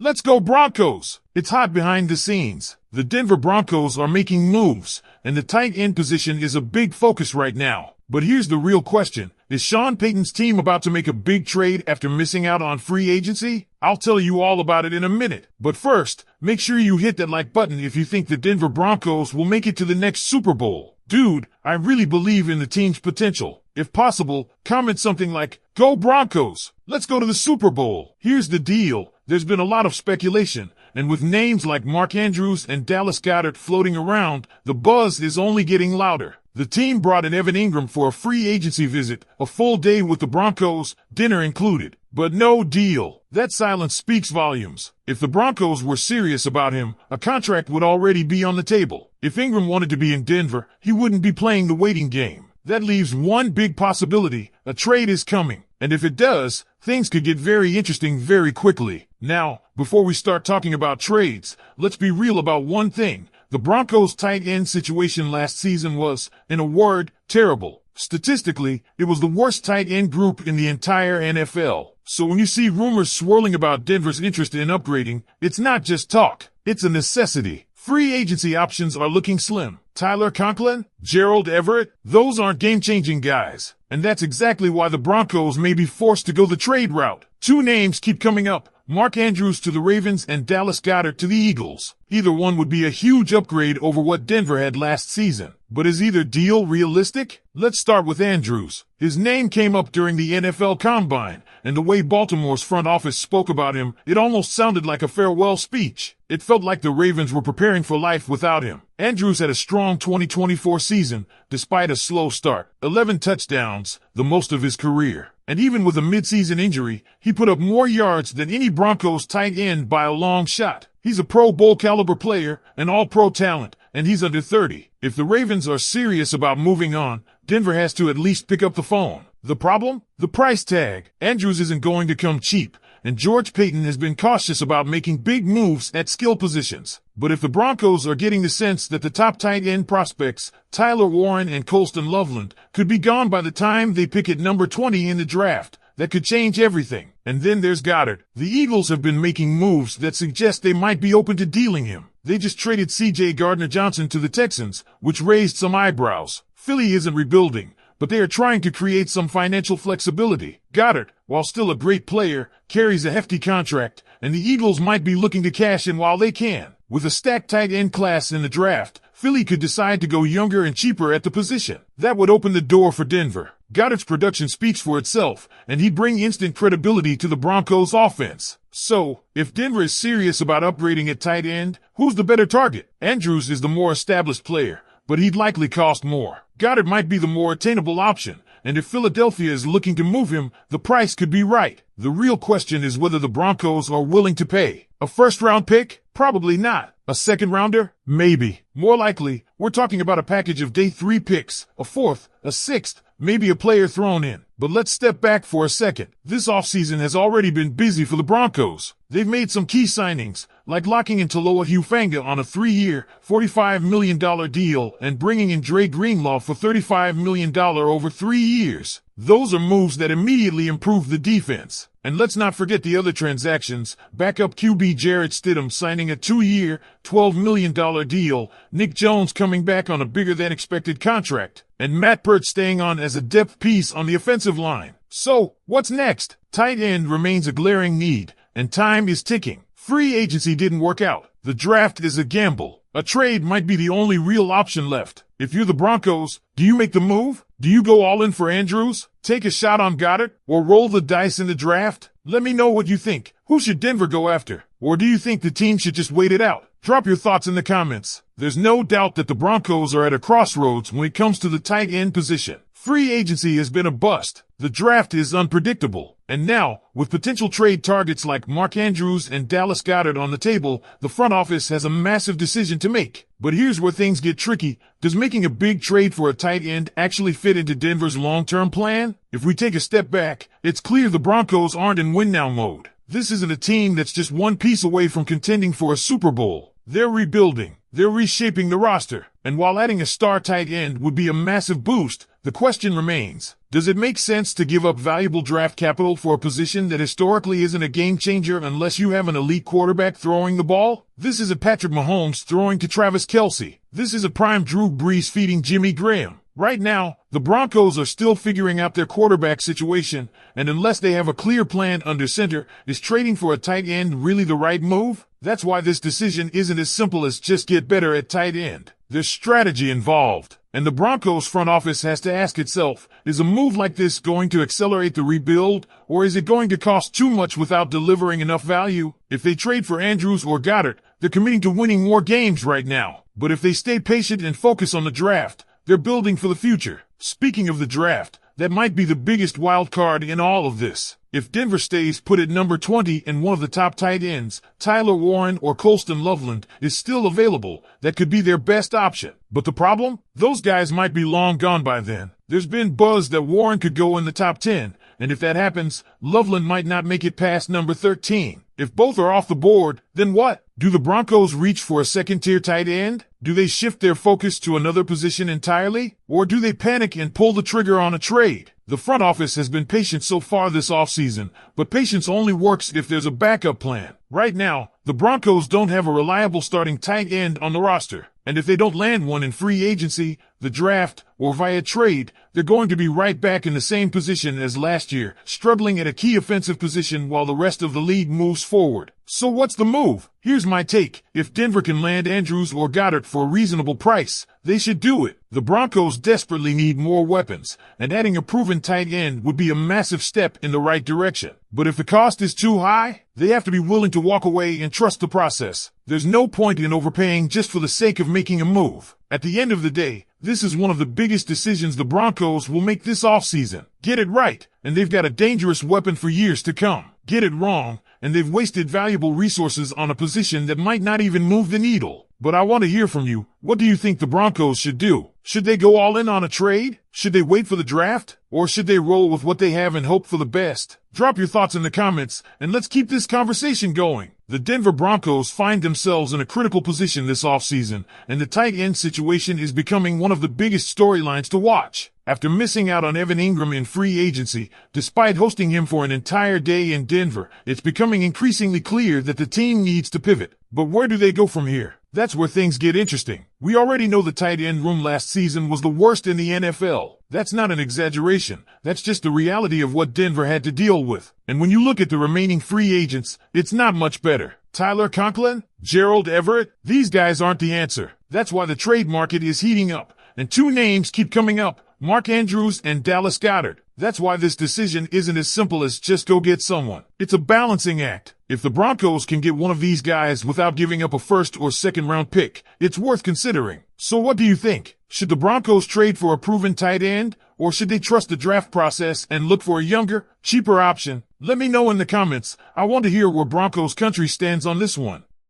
Let's go Broncos! It's hot behind the scenes. The Denver Broncos are making moves, and the tight end position is a big focus right now. But here's the real question. Is Sean Payton's team about to make a big trade after missing out on free agency? I'll tell you all about it in a minute. But first, make sure you hit that like button if you think the Denver Broncos will make it to the next Super Bowl. Dude, I really believe in the team's potential. If possible, comment something like, "Go Broncos! Let's go to the Super Bowl." Here's the deal. There's been a lot of speculation, and with names like Mark Andrews and Dallas Goedert floating around, the buzz is only getting louder. The team brought in Evan Ingram for a free agency visit, a full day with the Broncos, dinner included. But no deal. That silence speaks volumes. If the Broncos were serious about him, a contract would already be on the table. If Ingram wanted to be in Denver, he wouldn't be playing the waiting game. That leaves one big possibility. A trade is coming. And if it does, things could get very interesting very quickly. Now, before we start talking about trades, let's be real about one thing. The Broncos' tight end situation last season was, in a word, terrible. Statistically, it was the worst tight end group in the entire NFL. So when you see rumors swirling about Denver's interest in upgrading, it's not just talk. It's a necessity. Free agency options are looking slim. Tyler Conklin, Gerald Everett, those aren't game-changing guys. And that's exactly why the Broncos may be forced to go the trade route. Two names keep coming up. Mark Andrews to the Ravens and Dallas Goedert to the Eagles. Either one would be a huge upgrade over what Denver had last season. But is either deal realistic? Let's start with Andrews. His name came up during the NFL Combine, and the way Baltimore's front office spoke about him, it almost sounded like a farewell speech. It felt like the Ravens were preparing for life without him. Andrews had a strong 2024 season, despite a slow start. 11 touchdowns, the most of his career. And even with a midseason injury, he put up more yards than any Broncos tight end by a long shot. He's a Pro Bowl caliber player, an all-pro talent, and he's under 30. If the Ravens are serious about moving on, Denver has to at least pick up the phone. The problem? The price tag. Andrews isn't going to come cheap, and George Payton has been cautious about making big moves at skill positions. But if the Broncos are getting the sense that the top tight end prospects, Tyler Warren and Colston Loveland, could be gone by the time they pick at number 20 in the draft, that could change everything. And then there's Goedert. The Eagles have been making moves that suggest they might be open to dealing him. They just traded C.J. Gardner-Johnson to the Texans, which raised some eyebrows. Philly isn't rebuilding, but they are trying to create some financial flexibility. Goedert, while still a great player, carries a hefty contract, and the Eagles might be looking to cash in while they can. With a stacked tight end class in the draft, Philly could decide to go younger and cheaper at the position. That would open the door for Denver. Goedert's production speaks for itself, and he'd bring instant credibility to the Broncos' offense. So, if Denver is serious about upgrading at tight end, who's the better target? Andrews is the more established player, but he'd likely cost more. Goedert might be the more attainable option, and if Philadelphia is looking to move him, the price could be right. The real question is whether the Broncos are willing to pay. A first-round pick? Probably not. A second-rounder? Maybe. More likely, we're talking about a package of day 3 picks, a 4th, a 6th, maybe a player thrown in. But let's step back for a second. This offseason has already been busy for the Broncos. They've made some key signings, like locking in Taloa Hufanga on a 3-year, $45 million deal and bringing in Dre Greenlaw for $35 million over 3 years. Those are moves that immediately improve the defense. And let's not forget the other transactions. Backup QB Jarrett Stidham signing a 2-year, $12 million deal, Nick Jones coming back on a bigger-than-expected contract, and Matt Peart staying on as a depth piece on the offensive line. So, what's next? Tight end remains a glaring need, and time is ticking. Free agency didn't work out. The draft is a gamble. A trade might be the only real option left. If you're the Broncos, do you make the move? Do you go all in for Andrews? Take a shot on Goedert? Or roll the dice in the draft? Let me know what you think. Who should Denver go after? Or do you think the team should just wait it out? Drop your thoughts in the comments. There's no doubt that the Broncos are at a crossroads when it comes to the tight end position. Free agency has been a bust. The draft is unpredictable. And now, with potential trade targets like Mark Andrews and Dallas Goedert on the table, the front office has a massive decision to make. But here's where things get tricky. Does making a big trade for a tight end actually fit into Denver's long-term plan? If we take a step back, it's clear the Broncos aren't in win-now mode. This isn't a team that's just one piece away from contending for a Super Bowl. They're rebuilding. They're reshaping the roster. And while adding a star tight end would be a massive boost, the question remains, does it make sense to give up valuable draft capital for a position that historically isn't a game changer unless you have an elite quarterback throwing the ball? This is a Patrick Mahomes throwing to Travis Kelce. This is a prime Drew Brees feeding Jimmy Graham. Right now, the Broncos are still figuring out their quarterback situation, and unless they have a clear plan under center, is trading for a tight end really the right move? That's why this decision isn't as simple as just get better at tight end. There's strategy involved, and the Broncos front office has to ask itself, is a move like this going to accelerate the rebuild, or is it going to cost too much without delivering enough value? If they trade for Andrews or Goedert, they're committing to winning more games right now. But if they stay patient and focus on the draft, they're building for the future. Speaking of the draft, that might be the biggest wild card in all of this. If Denver stays put at number 20 and one of the top tight ends, Tyler Warren or Colston Loveland, is still available, that could be their best option. But the problem? Those guys might be long gone by then. There's been buzz that Warren could go in the top 10, and if that happens, Loveland might not make it past number 13. If both are off the board, then what? Do the Broncos reach for a second-tier tight end? Do they shift their focus to another position entirely? Or do they panic and pull the trigger on a trade? The front office has been patient so far this offseason, but patience only works if there's a backup plan. Right now, the Broncos don't have a reliable starting tight end on the roster, and if they don't land one in free agency, the draft, or via trade, they're going to be right back in the same position as last year, struggling at a key offensive position while the rest of the league moves forward. So what's the move? Here's my take. If Denver can land Andrews or Goedert for a reasonable price, they should do it. The Broncos desperately need more weapons, and adding a proven tight end would be a massive step in the right direction. But if the cost is too high, they have to be willing to walk away and trust the process. There's no point in overpaying just for the sake of making a move. At the end of the day, this is one of the biggest decisions the Broncos will make this offseason. Get it right, and they've got a dangerous weapon for years to come. Get it wrong, and they've wasted valuable resources on a position that might not even move the needle. But I want to hear from you. What do you think the Broncos should do? Should they go all in on a trade? Should they wait for the draft? Or should they roll with what they have and hope for the best? Drop your thoughts in the comments, and let's keep this conversation going. The Denver Broncos find themselves in a critical position this offseason, and the tight end situation is becoming one of the biggest storylines to watch. After missing out on Evan Ingram in free agency, despite hosting him for an entire day in Denver, it's becoming increasingly clear that the team needs to pivot. But where do they go from here? That's where things get interesting. We already know the tight end room last season was the worst in the NFL. That's not an exaggeration. That's just the reality of what Denver had to deal with. And when you look at the remaining free agents, it's not much better. Tyler Conklin, Gerald Everett, these guys aren't the answer. That's why the trade market is heating up. And two names keep coming up, Mark Andrews and Dallas Goedert. That's why this decision isn't as simple as just go get someone. It's a balancing act. If the Broncos can get one of these guys without giving up a first or second round pick, it's worth considering. So what do you think? Should the Broncos trade for a proven tight end, or should they trust the draft process and look for a younger, cheaper option? Let me know in the comments. I want to hear where Broncos country stands on this one.